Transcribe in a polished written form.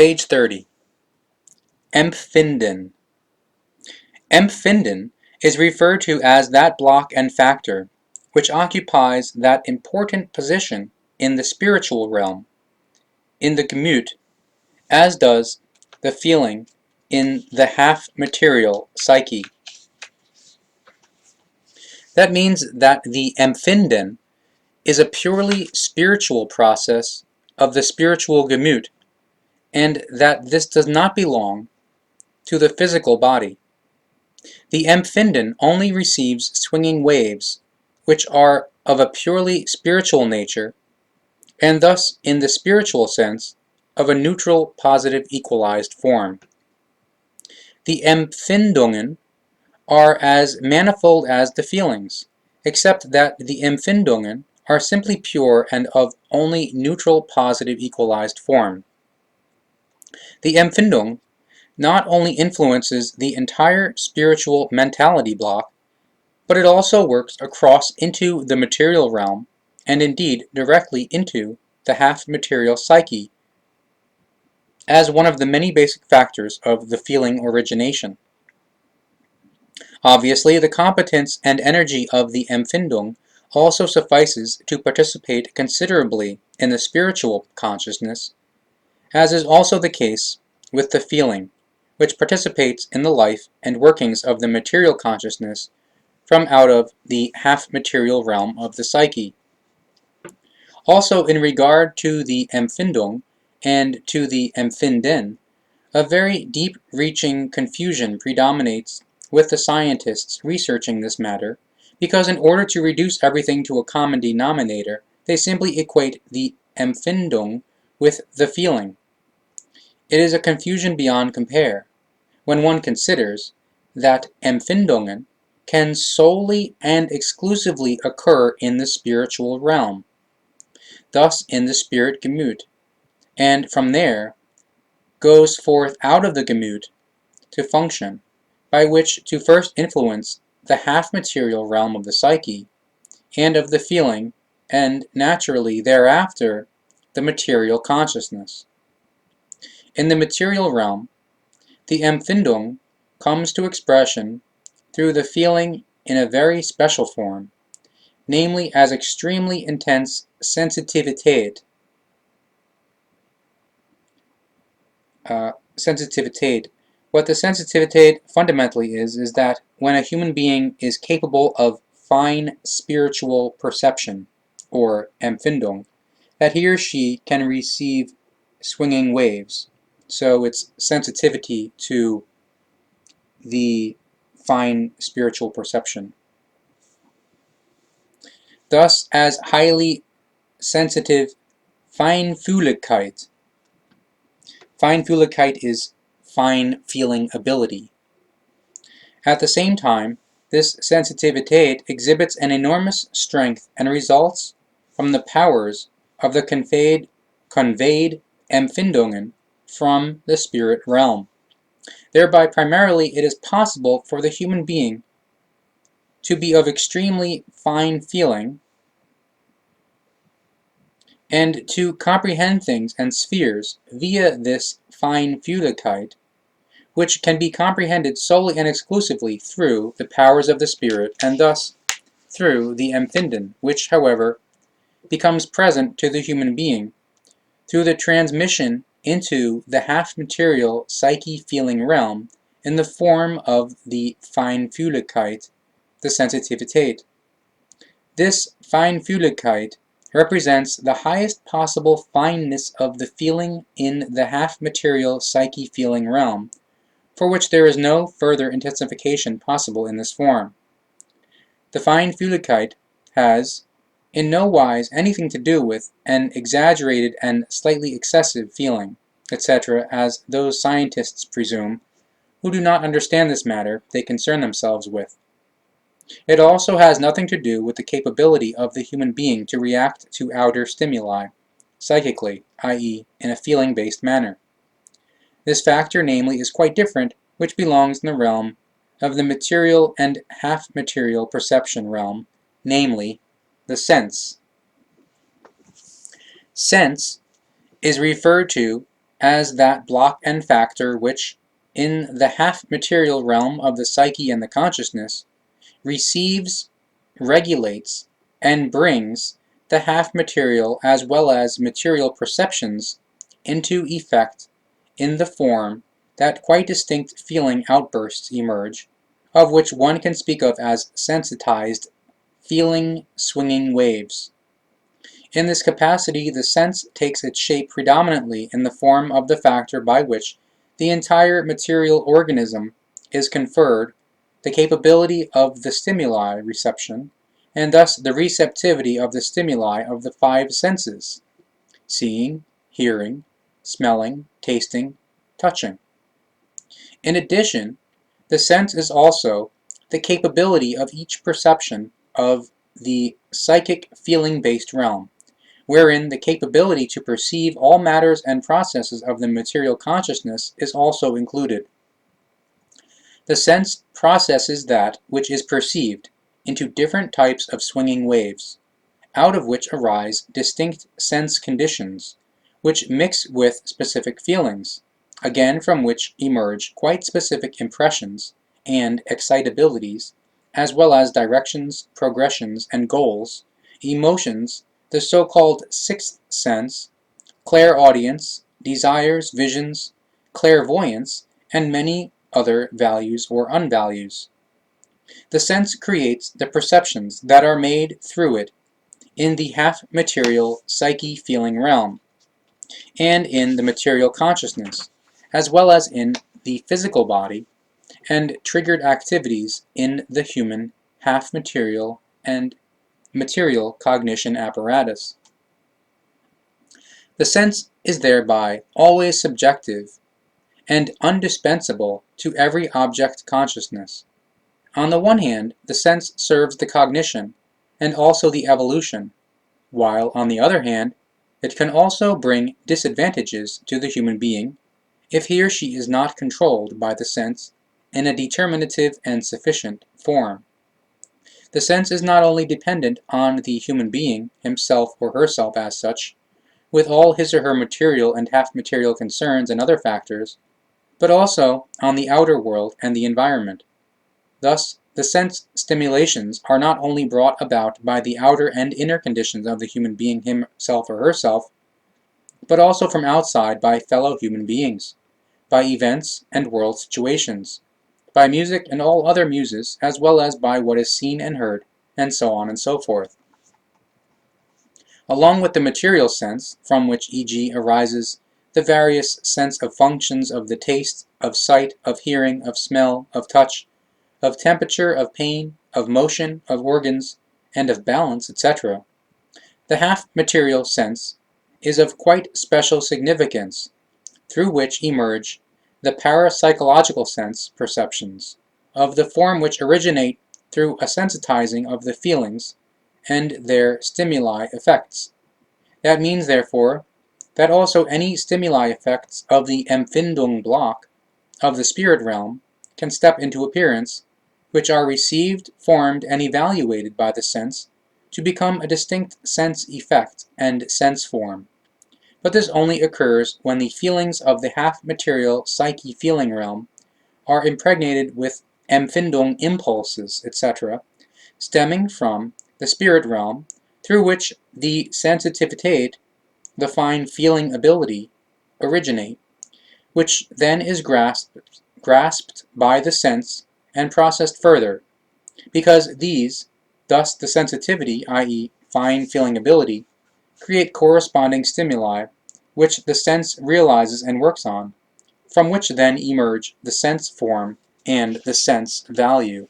Page 30. Empfinden. Empfinden is referred to as that block and factor which occupies that important position in the spiritual realm, in the Gemüt, as does the feeling in the half-material psyche. That means that the Empfinden is a purely spiritual process of the spiritual Gemüt, and that this does not belong to the physical body. The Empfinden only receives swinging waves, which are of a purely spiritual nature, and thus, in the spiritual sense, of a neutral, positive, equalized form. The Empfindungen are as manifold as the feelings, except that the Empfindungen are simply pure and of only neutral, positive, equalized form. The Empfindung not only influences the entire spiritual mentality block, but it also works across into the material realm, and indeed directly into the half-material psyche, as one of the many basic factors of the feeling origination. Obviously, the competence and energy of the Empfindung also suffices to participate considerably in the spiritual consciousness, as is also the case with the feeling, which participates in the life and workings of the material consciousness from out of the half-material realm of the psyche. Also, in regard to the Empfindung and to the Empfinden, a very deep-reaching confusion predominates with the scientists researching this matter, because in order to reduce everything to a common denominator, they simply equate the Empfindung with the feeling. It is a confusion beyond compare, when one considers that Empfindungen can solely and exclusively occur in the spiritual realm, thus in the spirit Gemüt, and from there goes forth out of the Gemüt to function, by which to first influence the half-material realm of the psyche and of the feeling, and naturally thereafter the material consciousness. In the material realm, the Empfindung comes to expression through the feeling in a very special form, namely as extremely intense Sensitivität. What the Sensitivität fundamentally is that when a human being is capable of fine spiritual perception, or Empfindung, that he or she can receive swinging waves. So it's sensitivity to the fine spiritual perception. Thus, as highly sensitive Feinfühligkeit. Feinfühligkeit is fine feeling ability. At the same time, this Sensitivität exhibits an enormous strength and results from the powers of the conveyed Empfindungen from the spirit realm. Thereby, primarily, it is possible for the human being to be of extremely fine feeling and to comprehend things and spheres via this Feinfühligkeit, which can be comprehended solely and exclusively through the powers of the spirit, and thus through the Empfinden, which, however, becomes present to the human being through the transmission into the half-material psyche-feeling realm in the form of the Feinfühligkeit, the Sensitivität. This Feinfühligkeit represents the highest possible fineness of the feeling in the half-material psyche-feeling realm, for which there is no further intensification possible in this form. The Feinfühligkeit has in no wise anything to do with an exaggerated and slightly excessive feeling, etc., as those scientists presume, who do not understand this matter they concern themselves with. It also has nothing to do with the capability of the human being to react to outer stimuli, psychically, i.e., in a feeling-based manner. This factor, namely, is quite different, which belongs in the realm of the material and half-material perception realm, namely, the sense. Sense is referred to as that block and factor which, in the half-material realm of the psyche and the consciousness, receives, regulates, and brings the half-material as well as material perceptions into effect in the form that quite distinct feeling outbursts emerge, of which one can speak of as sensitized feeling swinging waves. In this capacity, the sense takes its shape predominantly in the form of the factor by which the entire material organism is conferred the capability of the stimuli reception, and thus the receptivity of the stimuli of the five senses: seeing, hearing, smelling, tasting, touching. In addition, the sense is also the capability of each perception of the psychic feeling-based realm, wherein the capability to perceive all matters and processes of the material consciousness is also included. The sense processes that which is perceived into different types of swinging waves, out of which arise distinct sense conditions, which mix with specific feelings, again from which emerge quite specific impressions and excitabilities, as well as directions, progressions, and goals, emotions, the so-called sixth sense, clairaudience, desires, visions, clairvoyance, and many other values or unvalues. The sense creates the perceptions that are made through it in the half-material psyche feeling realm, and in the material consciousness, as well as in the physical body, and triggered activities in the human half-material and material cognition apparatus. The sense is thereby always subjective and indispensable to every object consciousness. On the one hand, the sense serves the cognition and also the evolution, while on the other hand, it can also bring disadvantages to the human being if he or she is not controlled by the sense in a determinative and sufficient form. The sense is not only dependent on the human being, himself or herself as such, with all his or her material and half-material concerns and other factors, but also on the outer world and the environment. Thus, the sense stimulations are not only brought about by the outer and inner conditions of the human being himself or herself, but also from outside by fellow human beings, by events and world situations, by music and all other muses, as well as by what is seen and heard, and so on and so forth. Along with the material sense, from which e.g. arises the various sense of functions of the taste, of sight, of hearing, of smell, of touch, of temperature, of pain, of motion, of organs, and of balance, etc. The half-material sense is of quite special significance, through which emerge the parapsychological sense perceptions, of the form which originate through a sensitizing of the feelings and their stimuli effects. That means, therefore, that also any stimuli effects of the Empfindung block of the spirit realm can step into appearance, which are received, formed, and evaluated by the sense to become a distinct sense effect and sense form. But this only occurs when the feelings of the half-material psyche feeling realm are impregnated with Empfindung impulses, etc., stemming from the spirit realm, through which the Sensitivität, the fine feeling ability, originate, which then is grasped by the sense and processed further, because these, thus the sensitivity, i.e. fine feeling ability, create corresponding stimuli, which the sense realizes and works on, from which then emerge the sense form and the sense value.